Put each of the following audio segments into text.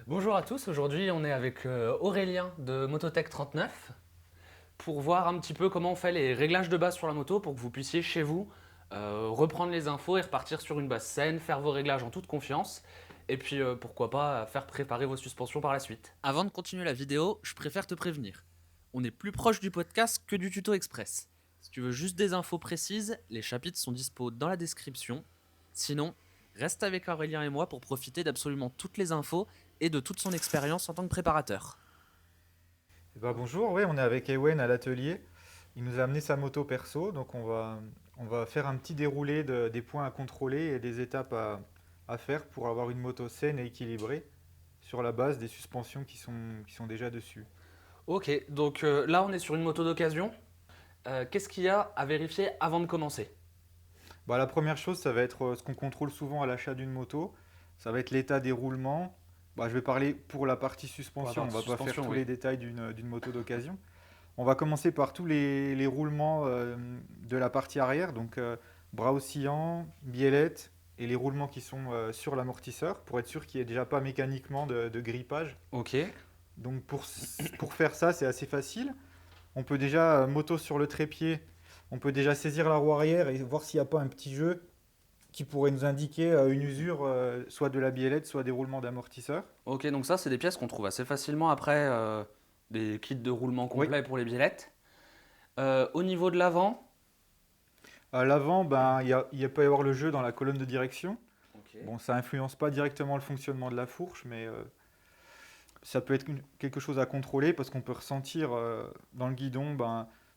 Bonjour à tous, aujourd'hui on est avec Aurélien de Mototech 39 pour voir un petit peu comment on fait les réglages de base sur la moto pour que vous puissiez chez vous reprendre les infos et repartir sur une base saine, faire vos réglages en toute confiance et puis pourquoi pas faire préparer vos suspensions par la suite. Avant de continuer la vidéo, je préfère te prévenir. On est plus proche du podcast que du tuto express. Si tu veux juste des infos précises, les chapitres sont dispo dans la description. Sinon, reste avec Aurélien et moi pour profiter d'absolument toutes les infos et de toute son expérience en tant que préparateur. Bonjour, ouais, on est avec Ewen à l'atelier. Il nous a amené sa moto perso, donc on va faire un petit déroulé des points à contrôler et des étapes à faire pour avoir une moto saine et équilibrée sur la base des suspensions qui sont déjà dessus. Ok, donc là on est sur une moto d'occasion. Qu'est-ce qu'il y a à vérifier avant de commencer? La première chose, ça va être ce qu'on contrôle souvent à l'achat d'une moto, ça va être l'état des roulements. Je vais parler pour la partie Pour la suspension, on partie va pas faire suspension, tous oui. les détails d'une moto d'occasion. On va commencer par tous les roulements de la partie arrière, donc bras oscillants, biellette et les roulements qui sont sur l'amortisseur pour être sûr qu'il n'y ait déjà pas mécaniquement de grippage. Ok, Donc pour faire ça, c'est assez facile. On peut déjà, moto sur le trépied, on peut déjà saisir la roue arrière et voir s'il n'y a pas un petit jeu qui pourrait nous indiquer une usure, soit de la biellette, soit des roulements d'amortisseur. ok, donc ça c'est des pièces qu'on trouve assez facilement après des kits de roulement Oui. complet pour les biellettes. Au niveau de l'avant, À l'avant, il peut y avoir le jeu dans la colonne de direction. ok. Bon, ça influence pas directement le fonctionnement de la fourche, mais ça peut être quelque chose à contrôler parce qu'on peut ressentir dans le guidon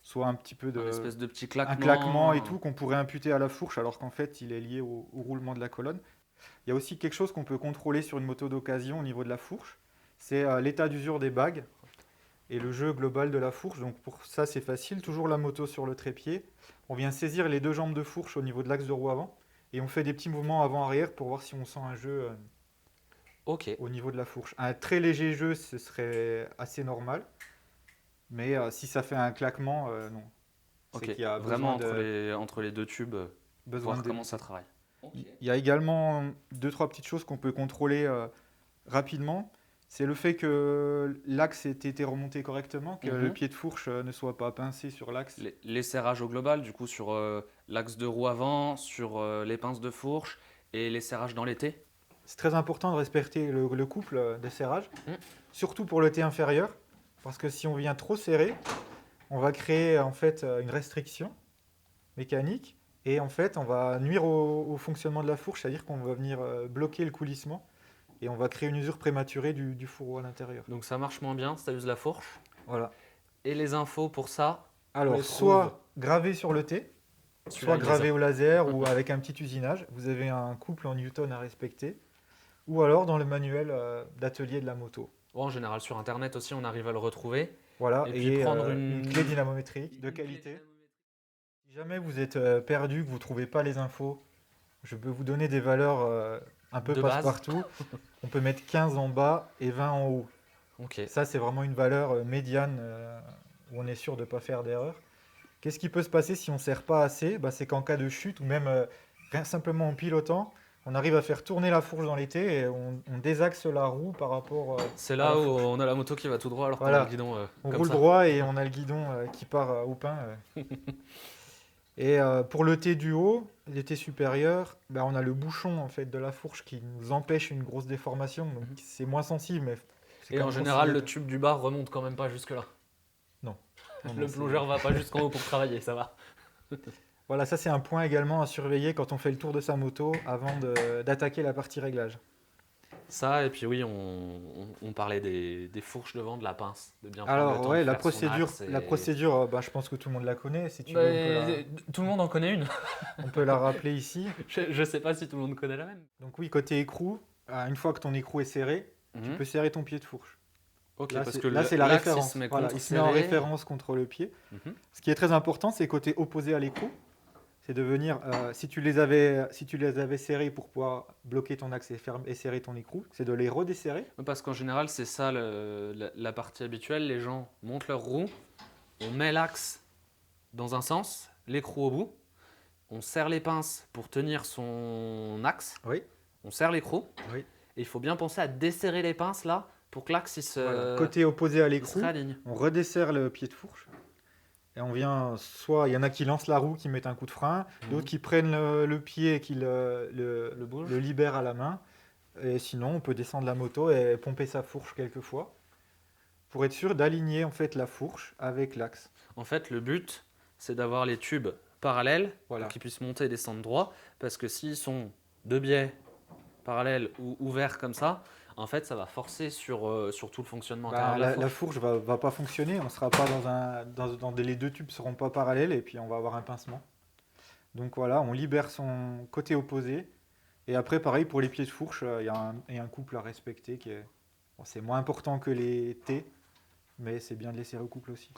soit un petit peu Un espèce de petit un claquement et claquement. tout qu'on pourrait imputer à la fourche alors qu'en fait il est lié au roulement de la colonne. Il y a aussi quelque chose qu'on peut contrôler sur une moto d'occasion au niveau de la fourche, c'est l'état d'usure des bagues et le jeu global de la fourche. Donc pour ça c'est facile, toujours la moto sur le trépied. On vient saisir les deux jambes de fourche au niveau de l'axe de roue avant et on fait des petits mouvements avant-arrière pour voir si on sent un jeu Ok, au niveau de la fourche. Un très léger jeu, ce serait assez normal, mais si ça fait un claquement, non. C'est ok. qu'il y a Vraiment entre les deux tubes, besoin voir de comment ça débuter. travaille. Ok. Il y a également deux, trois petites choses qu'on peut contrôler rapidement. C'est le fait que l'axe ait été remonté correctement, que le Mhm. pied de fourche ne soit pas pincé sur l'axe. Les serrages au global, du coup, sur l'axe de roue avant, sur les pinces de fourche et les serrages dans l'été. C'est très important de respecter le couple de serrage, Mm. surtout pour le T inférieur, parce que si on vient trop serrer, on va créer en fait une restriction mécanique et en fait on va nuire au fonctionnement de la fourche, c'est-à-dire qu'on va venir bloquer le coulissement et on va créer une usure prématurée du fourreau à l'intérieur. Donc ça marche moins bien, ça use la fourche. Voilà. Et les infos pour ça, on Alors les trouve soit gravé sur le T, celui-là, soit il les a. gravé au laser ou avec un petit usinage, vous avez un couple en newton à respecter, ou alors dans le manuel d'atelier de la moto. Bon, en général, sur Internet aussi, on arrive à le retrouver. Voilà, Et puis et prendre une clé dynamométrique de une clé qualité. dynamométrique. Si jamais vous êtes perdu, que vous ne trouvez pas les infos, je peux vous donner des valeurs un peu De base. passe-partout. On peut mettre 15 en bas et 20 en haut. Ok. Ça, c'est vraiment une valeur médiane où on est sûr de ne pas faire d'erreur. Qu'est-ce qui peut se passer si on ne serre pas assez? C'est qu'en cas de chute ou même rien simplement en pilotant, on arrive à faire tourner la fourche dans l'été et on désaxe la roue par rapport C'est à là la où fourche. on a la moto qui va tout droit alors qu'on a le Voilà, guidon on comme roule ça. droit et on a le guidon qui part au pain. Et pour le T du haut, les T supérieurs, on a le bouchon en fait de la fourche qui nous empêche une grosse déformation. Donc Mhm. c'est moins sensible, mais c'est Et quand en même général, considéré. le tube du bas remonte quand même pas jusque-là. Non, non, non, Le plongeur va pas jusqu'en haut pour travailler, ça va. Voilà, ça c'est un point également à surveiller quand on fait le tour de sa moto avant d'attaquer la partie réglage. Ça, et puis oui, on parlait des fourches devant, de la pince, de bien prendre le Alors temps de ouais, la faire son procédure, axe. la procédure, je pense que tout le monde la connaît. Si tu veux, Mais tout le monde en connaît une. on peut la rappeler ici. Je sais pas si tout le monde connaît la même. Donc oui, côté écrou, une fois que ton écrou est serré, tu Mhm. peux serrer ton pied de fourche. Ok, Là, parce c'est que là, c'est la l'axe il référence. se met Voilà, contre il se met en serré. référence contre le pied. Mhm. Ce qui est très important, c'est côté opposé à l'écrou. C'est de venir, si tu les avais serrés pour pouvoir bloquer ton axe et serrer ton écrou, c'est de les redesserrer. Parce qu'en général, c'est ça la partie habituelle. Les gens montent leur roue, on met l'axe dans un sens, l'écrou au bout, on serre les pinces pour tenir son axe, Oui, on serre l'écrou, oui. Et il faut bien penser à desserrer les pinces là pour que l'axe Voilà. Côté opposé à il se l'écrou, réaligne. on redessert le pied de fourche. Et on vient, soit il y en a qui lancent la roue, qui mettent un coup de frein, d'autres qui prennent le pied et qui Le bouge. le libèrent à la main. Et sinon, on peut descendre la moto et pomper sa fourche quelquefois pour être sûr d'aligner en fait la fourche avec l'axe. En fait, le but, c'est d'avoir les tubes parallèles Voilà. pour qu'ils puissent monter et descendre droit. Parce que s'ils sont de biais parallèles ou ouverts comme ça, en fait, ça va forcer sur tout le fonctionnement intérieur de la La fourche. fourche va pas fonctionner, on sera pas les deux tubes seront pas parallèles et puis on va avoir un pincement. Donc voilà, on libère son côté opposé. Et après, pareil pour les pieds de fourche, il y a un couple à respecter qui est, bon, c'est moins important que les T, mais c'est bien de les serrer au couple aussi.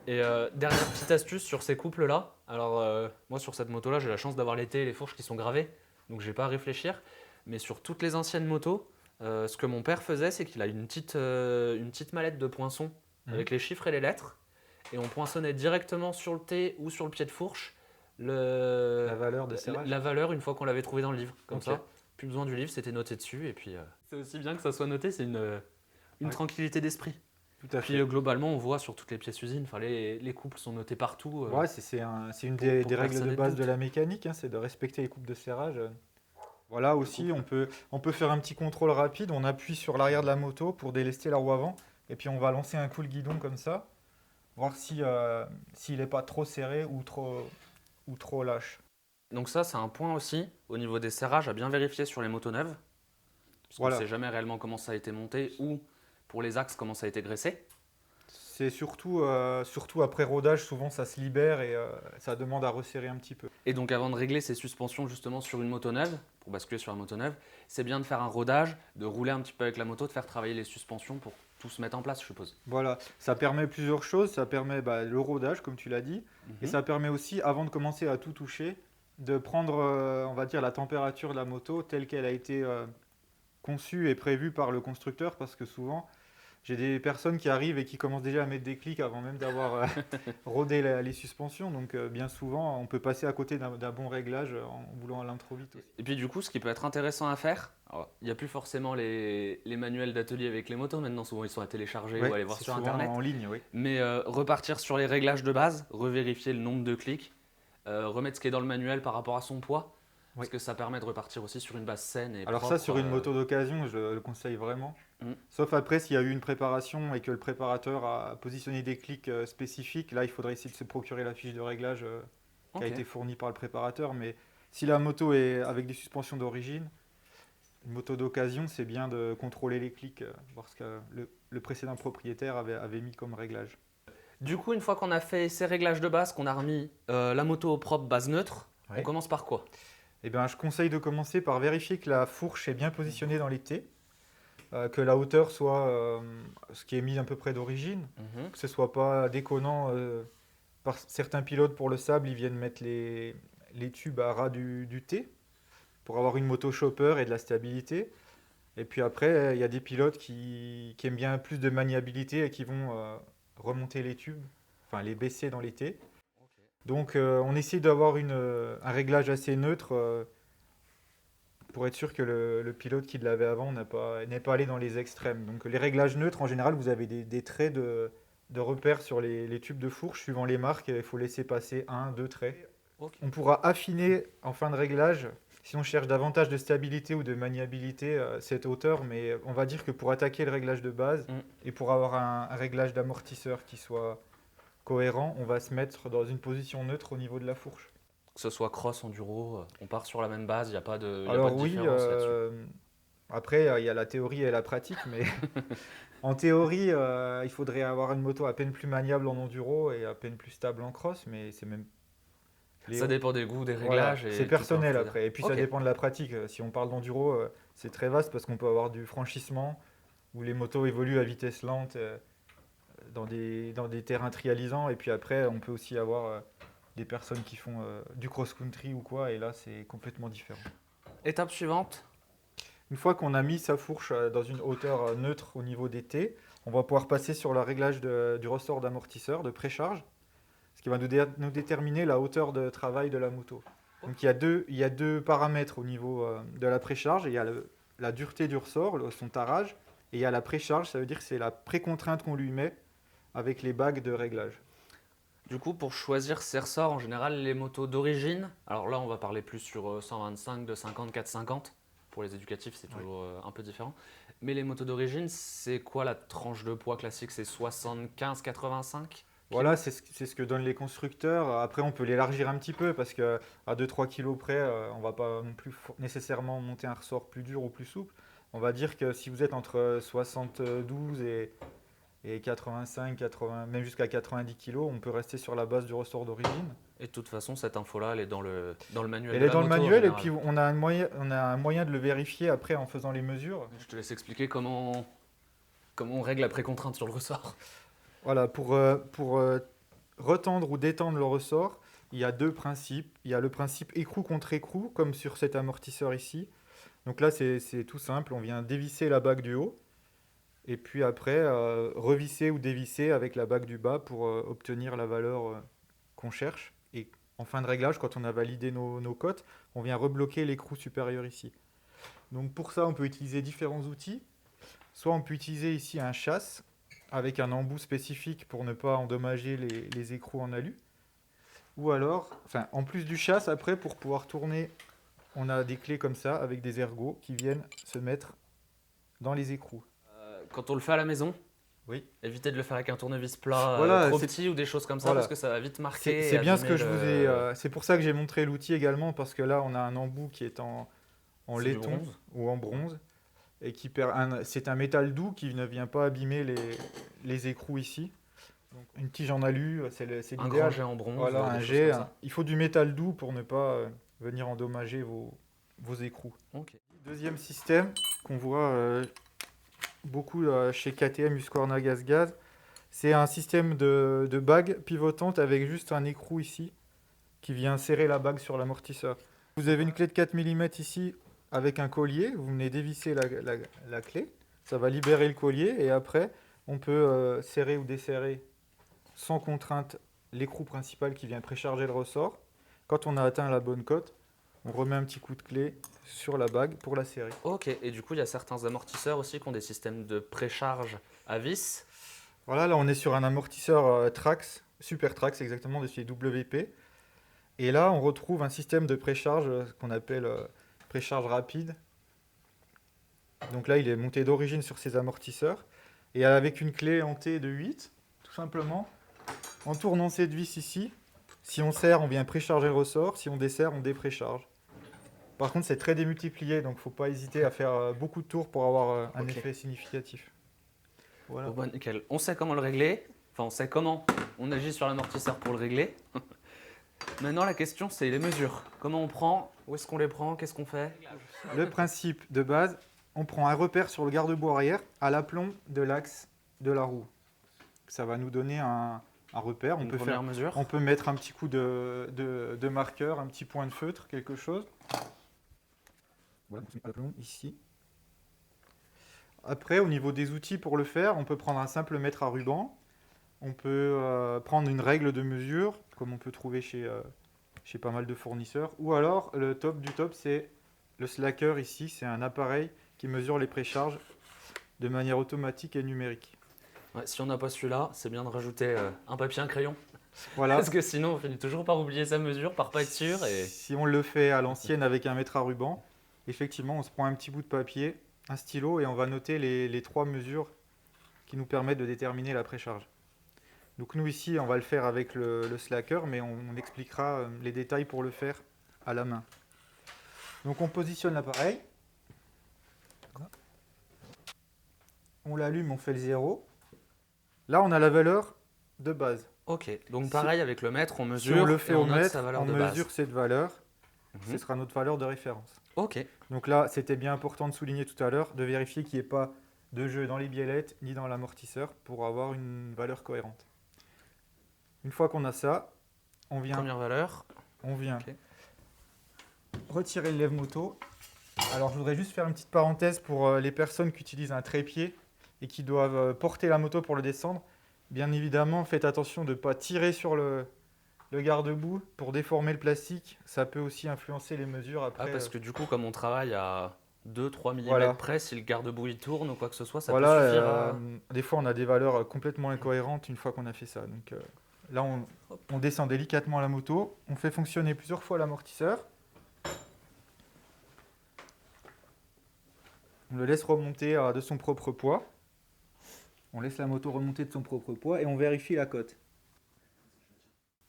Et dernière petite astuce sur ces couples-là. Alors, moi, sur cette moto-là, j'ai la chance d'avoir les T et les fourches qui sont gravées. Donc, j'ai pas à réfléchir. Mais sur toutes les anciennes motos, ce que mon père faisait, c'est qu'il a une petite mallette de poinçon avec les chiffres et les lettres. Et on poinçonnait directement sur le T ou sur le pied de fourche La valeur de serrage. la valeur une fois qu'on l'avait trouvé dans le livre. Comme Ok. ça, plus besoin du livre, c'était noté dessus. Et puis, c'est aussi bien que ça soit noté, c'est une Ouais. tranquillité d'esprit. Tout à Puis fait. globalement, on voit sur toutes les pièces usines, enfin, les couples sont notés partout. Ouais, c'est une pour des règles personne de ait base doute. de la mécanique, hein, c'est de respecter les coupes de serrage. Voilà aussi, on peut faire un petit contrôle rapide. On appuie sur l'arrière de la moto pour délester la roue avant. Et puis on va lancer un coup le guidon comme ça. Voir s'il n'est pas trop serré ou trop lâche. Donc ça, c'est un point aussi au niveau des serrages à bien vérifier sur les motos neuves. Parce qu'on ne Voilà. sait jamais réellement comment ça a été monté ou pour les axes comment ça a été graissé. C'est surtout après rodage, souvent ça se libère et ça demande à resserrer un petit peu. Et donc avant de régler ces suspensions justement sur une moto neuve, pour basculer sur une moto neuve, c'est bien de faire un rodage, de rouler un petit peu avec la moto, de faire travailler les suspensions pour tout se mettre en place, je suppose. Voilà, ça permet plusieurs choses. Ça permet le rodage, comme tu l'as dit, et ça permet aussi, avant de commencer à tout toucher, de prendre, on va dire, la température de la moto telle qu'elle a été conçue et prévue par le constructeur, parce que souvent, j'ai des personnes qui arrivent et qui commencent déjà à mettre des clics avant même d'avoir rodé les suspensions. Donc, bien souvent, on peut passer à côté d'un bon réglage en voulant aller trop vite aussi. Et puis du coup, ce qui peut être intéressant à faire, alors, il n'y a plus forcément les manuels d'atelier avec les motos, maintenant souvent ils sont à télécharger Ouais, ou aller voir c'est sur souvent internet. en ligne, oui. Mais repartir sur les réglages de base, revérifier le nombre de clics, remettre ce qui est dans le manuel par rapport à son poids, parce que ça permet de repartir aussi sur une base saine et Alors propre. ça, sur une moto d'occasion, je le conseille vraiment. Mm. Sauf après, s'il y a eu une préparation et que le préparateur a positionné des clics spécifiques, là, il faudrait essayer de se procurer la fiche de réglage qui a Ok. été fournie par le préparateur. Mais si la moto est avec des suspensions d'origine, une moto d'occasion, c'est bien de contrôler les clics, voir ce que le précédent propriétaire avait mis comme réglage. Du coup, une fois qu'on a fait ces réglages de base, qu'on a remis la moto au propre, base neutre, Ouais. on commence par quoi? Eh bien, je conseille de commencer par vérifier que la fourche est bien positionnée dans les T, que la hauteur soit ce qui est mis à peu près d'origine, que ce soit pas déconnant. Par certains pilotes pour le sable, ils viennent mettre les tubes à ras du T pour avoir une moto chopper et de la stabilité. Et puis après, il y a des pilotes qui aiment bien plus de maniabilité et qui vont remonter les tubes, enfin les baisser dans les T. Donc on essaie d'avoir un réglage assez neutre pour être sûr que le pilote qui l'avait avant n'est pas allé dans les extrêmes. Donc les réglages neutres, en général, vous avez des traits de repères sur les tubes de fourche suivant les marques. Il faut laisser passer 1, 2 traits. Ok. On pourra affiner en fin de réglage, si on cherche davantage de stabilité ou de maniabilité, cette hauteur. Mais on va dire que pour attaquer le réglage de base et pour avoir un réglage d'amortisseur qui soit cohérent, on va se mettre dans une position neutre au niveau de la fourche. Que ce soit cross, enduro, on part sur la même base, il n'y a pas de, y a pas Alors de oui, différence là-dessus. après il y a la théorie et la pratique, mais en théorie, il faudrait avoir une moto à peine plus maniable en enduro et à peine plus stable en cross, mais c'est même... Ça dépend des goûts, des Voilà, réglages. Et c'est tout personnel corps, après, et puis Ok. ça dépend de la pratique. Si on parle d'enduro, c'est très vaste parce qu'on peut avoir du franchissement où les motos évoluent à vitesse lente dans des terrains trialisants, et puis après on peut aussi avoir des personnes qui font du cross-country ou quoi, et là c'est complètement différent. Étape suivante. Une fois qu'on a mis sa fourche dans une hauteur neutre au niveau des T, on va pouvoir passer sur le réglage du ressort d'amortisseur, de précharge, ce qui va nous déterminer la hauteur de travail de la moto. Donc il y a deux paramètres au niveau de la précharge. Il y a la dureté du ressort, son tarage, et il y a la précharge, ça veut dire que c'est la précontrainte qu'on lui met avec les bagues de réglage. Du coup, pour choisir ces ressorts, en général, les motos d'origine, alors là, on va parler plus sur 125, 250, 450. Pour les éducatifs, c'est toujours un peu différent. Mais les motos d'origine, c'est quoi la tranche de poids classique? C'est 75-85 Voilà, kilos. c'est ce que donnent les constructeurs. Après, on peut l'élargir un petit peu parce qu'à 2-3 kilos près, on ne va pas non plus nécessairement monter un ressort plus dur ou plus souple. On va dire que si vous êtes entre 72 et 85, 80, même jusqu'à 90 kilos, on peut rester sur la base du ressort d'origine. Et de toute façon, cette info-là, elle est dans le manuel Elle de est la dans le moto en manuel et général. puis on a un moyen de le vérifier après en faisant les mesures. Je te laisse expliquer comment on règle la précontrainte sur le ressort. Voilà, pour retendre ou détendre le ressort, il y a deux principes. Il y a le principe écrou contre écrou, comme sur cet amortisseur ici. Donc là, c'est tout simple. On vient dévisser la bague du haut et puis après revisser ou dévisser avec la bague du bas pour obtenir la valeur qu'on cherche. Et en fin de réglage, quand on a validé nos cotes, on vient rebloquer l'écrou supérieur ici. Donc pour ça, on peut utiliser différents outils. Soit on peut utiliser ici un chasse avec un embout spécifique pour ne pas endommager les écrous en alu. Ou alors, enfin, en plus du chasse, après, pour pouvoir tourner, on a des clés comme ça avec des ergots qui viennent se mettre dans les écrous. Quand on le fait à la maison, Oui. évitez de le faire avec un tournevis plat Voilà, trop c'est petit ou des choses comme ça voilà. parce que ça va vite marquer et C'est bien ce que abîmer je vous ai. C'est pour ça que j'ai montré l'outil également parce que là, on a un embout qui est en C'est du laiton bronze. ou en bronze et c'est un métal doux qui ne vient pas abîmer les écrous ici. Donc, une tige en alu, c'est Un grand l'idéal. jet en bronze, Voilà, des un choses jet. comme ça. Il faut du métal doux pour ne pas venir endommager vos écrous. Ok. Deuxième système qu'on voit beaucoup chez KTM, Husqvarna Gaz, c'est un système de bague pivotante avec juste un écrou ici qui vient serrer la bague sur l'amortisseur. Vous avez une clé de 4 mm ici avec un collier, vous venez dévisser la clé, ça va libérer le collier et après on peut serrer ou desserrer sans contrainte l'écrou principal qui vient précharger le ressort. Quand on a atteint la bonne cote, on remet un petit coup de clé sur la bague pour la serrer. Ok, et du coup, il y a certains amortisseurs aussi qui ont des systèmes de précharge à vis. Voilà, là on est sur un amortisseur Trax, Super Trax exactement, de chez WP. Et là on retrouve un système de précharge qu'on appelle précharge rapide. Donc là il est monté d'origine sur ces amortisseurs. Et avec une clé en T de 8, tout simplement, en tournant cette vis ici, si on serre, on vient précharger le ressort, si on desserre, on déprécharge. Par contre, c'est très démultiplié, donc il ne faut pas hésiter à faire beaucoup de tours pour avoir un Ok. effet significatif. Voilà. Bon, bah, nickel. On sait comment le régler. Enfin, on sait comment on agit sur l'amortisseur pour le régler. Maintenant, la question, c'est les mesures. Comment on prend? Où est-ce qu'on les prend? Qu'est-ce qu'on fait? Le principe de base, on prend un repère sur le garde-boue arrière à l'aplomb de l'axe de la roue. Ça va nous donner un repère. Une première mesure. On peut mettre un petit coup de marqueur, un petit point de feutre, quelque chose. Voilà, on se met à l'aplomb ici. Après, au niveau des outils pour le faire, on peut prendre un simple mètre à ruban. On peut prendre une règle de mesure, comme on peut trouver chez pas mal de fournisseurs. Ou alors, le top du top, c'est le slacker ici. C'est un appareil qui mesure les précharges de manière automatique et numérique. Ouais, si on n'a pas celui-là, c'est bien de rajouter un papier, un crayon. Voilà. Parce que sinon, on finit toujours par oublier sa mesure, par pas être sûr. Et... Si on le fait à l'ancienne avec un mètre à ruban, effectivement, on se prend un petit bout de papier, un stylo, et on va noter les trois mesures qui nous permettent de déterminer la précharge. Donc nous ici, on va le faire avec le slacker, mais on expliquera les détails pour le faire à la main. Donc on positionne l'appareil. On l'allume, on fait le 0. Là, on a la valeur de base. Ok, donc pareil avec le mètre, on Si mesure on le fait et on au note mètre, sa valeur on de mesure base. cette valeur. Mhm. Ce sera notre valeur de référence. Ok, Donc là, c'était bien important de souligner tout à l'heure, de vérifier qu'il n'y ait pas de jeu dans les biellettes ni dans l'amortisseur pour avoir une valeur cohérente. Une fois qu'on a ça, on vient première valeur. Ok. retirer le lève-moto. Alors je voudrais juste faire une petite parenthèse pour les personnes qui utilisent un trépied et qui doivent porter la moto pour le descendre. Bien évidemment, faites attention de ne pas tirer sur le garde-boue pour déformer le plastique. Ça peut aussi influencer les mesures après. Ah, parce que du coup, comme on travaille à 2-3 mm Voilà. près, si le garde-boue il tourne ou quoi que ce soit, ça Voilà, peut suffire à... des fois on a des valeurs complètement incohérentes une fois qu'on a fait ça. Donc là, on descend délicatement la moto, on fait fonctionner plusieurs fois l'amortisseur. On le laisse remonter de son propre poids. On laisse la moto remonter de son propre poids et on vérifie la cote.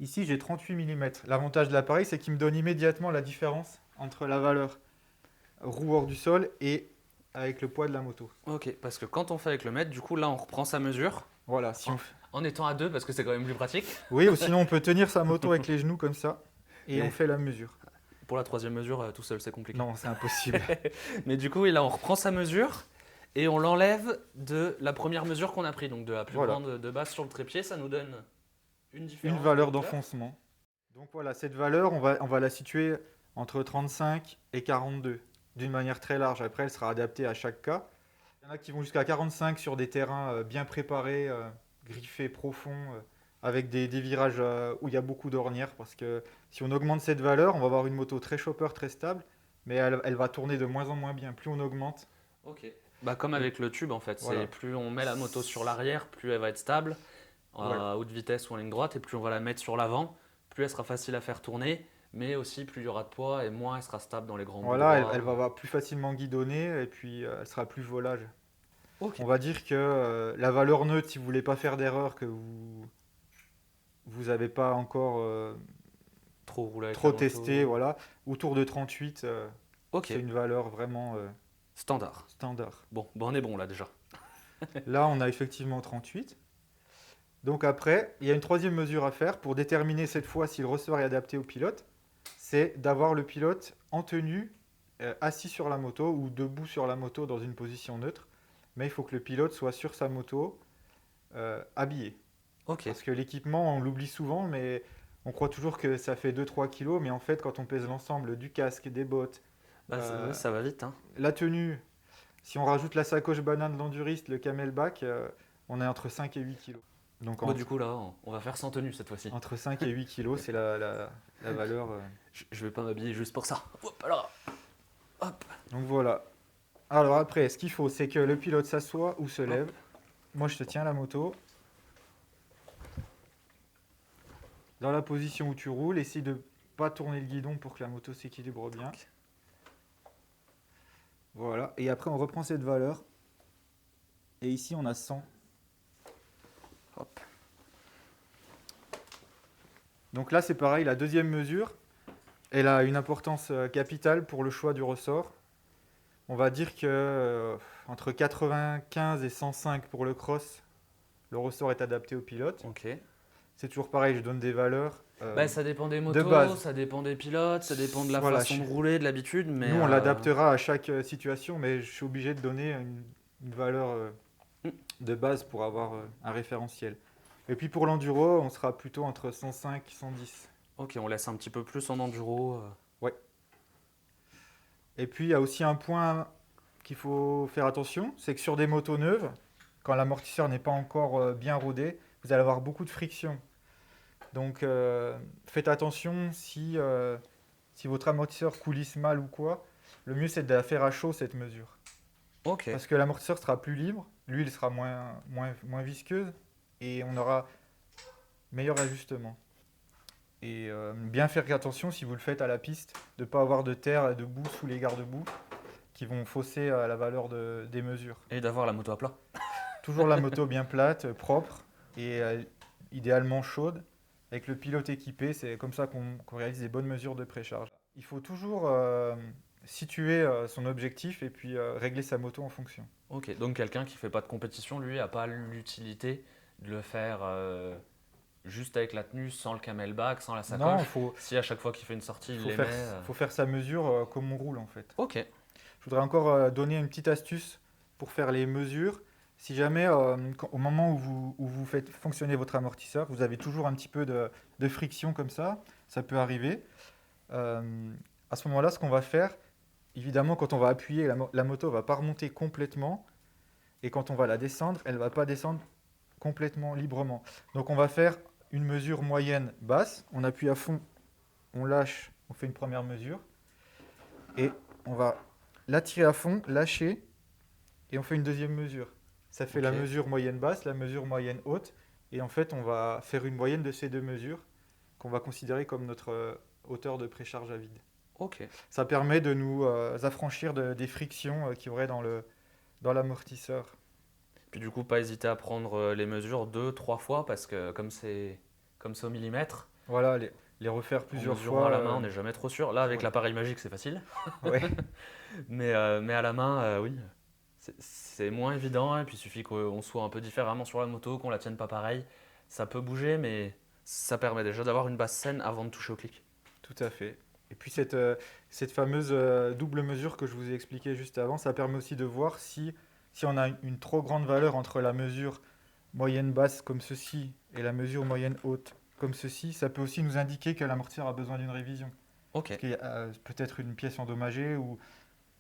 Ici, j'ai 38 mm. L'avantage de l'appareil, c'est qu'il me donne immédiatement la différence entre la valeur roue hors du sol et avec le poids de la moto. Ok, parce que quand on fait avec le mètre, du coup là on reprend sa mesure Voilà, si on fait... en étant à deux parce que c'est quand même plus pratique. Oui, ou sinon on peut tenir sa moto avec les genoux comme ça et Mais on fait la mesure. pour la troisième mesure, tout seul c'est compliqué. Non, c'est impossible. Mais du coup, oui, là on reprend sa mesure et on l'enlève de la première mesure qu'on a pris, donc de la plus Voilà. grande de base sur le trépied, ça nous donne une différence. Une valeur de hauteur. d'enfoncement. Donc voilà, cette valeur, on va la situer entre 35 et 42, d'une manière très large. Après, elle sera adaptée à chaque cas. Il y en a qui vont jusqu'à 45 sur des terrains bien préparés, griffés, profonds, avec des virages où il y a beaucoup d'ornières. Parce que si on augmente cette valeur, on va avoir une moto très chopper, très stable, mais elle va tourner de moins en moins bien. Plus on augmente. Ok. Bah, comme avec le tube en fait, Voilà. c'est plus on met la moto sur l'arrière, plus elle va être stable, à Voilà. haute vitesse ou en ligne droite, et plus on va la mettre sur l'avant, plus elle sera facile à faire tourner, mais aussi plus il y aura de poids et moins elle sera stable dans les grands Voilà, endroits. elle va plus facilement guidonner et puis elle sera plus volage. Ok. On va dire que la valeur neutre, si vous voulez pas faire d'erreur, que vous n'avez pas encore Trop roulé avec trop la moto. testé, voilà, autour de 38, Ok. c'est une valeur vraiment Standard. standard. Bon, bah on est bon là déjà. Là, on a effectivement 38. Donc après, il y a une troisième mesure à faire pour déterminer cette fois si le ressort est adapté au pilote. C'est d'avoir le pilote en tenue, assis sur la moto ou debout sur la moto dans une position neutre. Mais il faut que le pilote soit sur sa moto, habillé. Ok. Parce que l'équipement, on l'oublie souvent, mais on croit toujours que ça fait 2-3 kilos. Mais en fait, quand on pèse l'ensemble du casque, des bottes, Bah, ouais, ça va vite. Hein. la tenue, si on rajoute la sacoche banane de l'enduriste, le camelback, on est entre 5 et 8 kilos. Donc Bah, du coup là, on va faire sans tenue cette fois-ci. entre 5 et 8 kilos, c'est la valeur. Je vais pas m'habiller juste pour ça. Hop là. Hop. Donc voilà. Alors après, ce qu'il faut, c'est que le pilote s'assoit ou se lève. Moi, je te tiens la moto. Dans la position où tu roules, essaye de pas tourner le guidon pour que la moto s'équilibre bien. Voilà. Et après, on reprend cette valeur. Et ici, on a 100. Hop. Donc là, c'est pareil, la deuxième mesure, elle a une importance capitale pour le choix du ressort. On va dire que entre 95 et 105 pour le cross, le ressort est adapté au pilote. Ok. C'est toujours pareil, je donne des valeurs. Bah, ça dépend des motos, base. ça dépend des pilotes, ça dépend de la Voilà, façon de rouler, de l'habitude. Mais Nous, on l'adaptera à chaque situation, mais je suis obligé de donner une valeur de base pour avoir un référentiel. Et puis pour l'enduro, on sera plutôt entre 105 et 110. Ok, on laisse un petit peu plus en enduro. Et puis il y a aussi un point qu'il faut faire attention, c'est que sur des motos neuves, quand l'amortisseur n'est pas encore bien rodé, vous allez avoir beaucoup de friction. Donc faites attention si votre amortisseur coulisse mal ou quoi, le mieux c'est de la faire à chaud cette mesure. Ok. Parce que l'amortisseur sera plus libre, l'huile sera moins visqueuse et on aura meilleur ajustement. Et bien faire attention si vous le faites à la piste, de ne pas avoir de terre et de boue sous les garde-boue qui vont fausser la valeur des mesures. Et d'avoir la moto à plat. Toujours la moto bien plate, propre et idéalement chaude. Avec le pilote équipé, c'est comme ça qu'on réalise des bonnes mesures de précharge. Il faut toujours situer son objectif et puis régler sa moto en fonction. Ok, donc quelqu'un qui fait pas de compétition, lui, a pas l'utilité de le faire juste avec la tenue, sans le camelback, sans la sacoche. Non, il faut, Si à chaque fois qu'il fait une sortie, il les faire, met. faut faire sa mesure comme on roule en fait. Ok. Je voudrais encore donner une petite astuce pour faire les mesures. Si jamais, au moment où vous faites fonctionner votre amortisseur, vous avez toujours un petit peu de friction comme ça peut arriver. À ce moment-là, ce qu'on va faire, évidemment, quand on va appuyer, la moto ne va pas remonter complètement. Et quand on va la descendre, elle ne va pas descendre complètement librement. Donc on va faire une mesure moyenne basse. On appuie à fond, on lâche, on fait une première mesure. Et on va la tirer à fond, lâcher, et on fait une deuxième mesure. Ça fait la Ok. mesure moyenne basse, la mesure moyenne haute, et en fait, on va faire une moyenne de ces deux mesures qu'on va considérer comme notre hauteur de précharge à vide. Ok. Ça permet de nous affranchir des frictions qu'il y aurait dans l'amortisseur. Puis du coup, pas hésiter à prendre les mesures 2, 3 fois parce que comme c'est au millimètre, Voilà, les refaire en plusieurs mesurant à fois. la main, on n'est jamais trop sûr. Là, avec Ouais. l'appareil magique, c'est facile. Ouais, Mais à la main, oui, c'est moins évident. Et puis il suffit qu'on soit un peu différemment sur la moto, qu'on la tienne pas pareil. Ça peut bouger, mais ça permet déjà d'avoir une base saine avant de toucher au clic. tout à fait. Et puis cette fameuse double mesure que je vous ai expliquée juste avant, ça permet aussi de voir si on a une trop grande valeur entre la mesure moyenne basse comme ceci et la mesure moyenne haute comme ceci, ça peut aussi nous indiquer que l'amortisseur a besoin d'une révision. Parce Ok. qu'il y a peut-être une pièce endommagée ou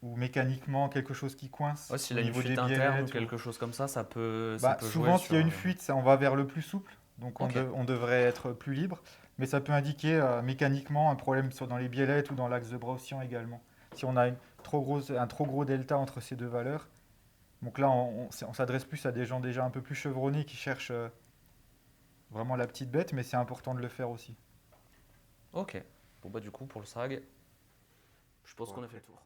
mécaniquement quelque chose qui Ouais, coince s'il au a une niveau des fuite interne ou biellettes. quelque chose comme ça ça Bah, peut jouer souvent, s'il y sur. a une fuite, on va vers le plus souple, donc Ok. on devrait être plus libre, mais ça peut indiquer mécaniquement un problème dans les biellettes ou dans l'axe de bras oscillant également. Si on a un trop gros delta entre ces deux valeurs, donc là, on s'adresse plus à des gens déjà un peu plus chevronnés qui cherchent vraiment la petite bête, mais c'est important de le faire aussi. Ok. Bon, bah, du coup, pour le SAG, je pense qu'on Bon, a fait le tour.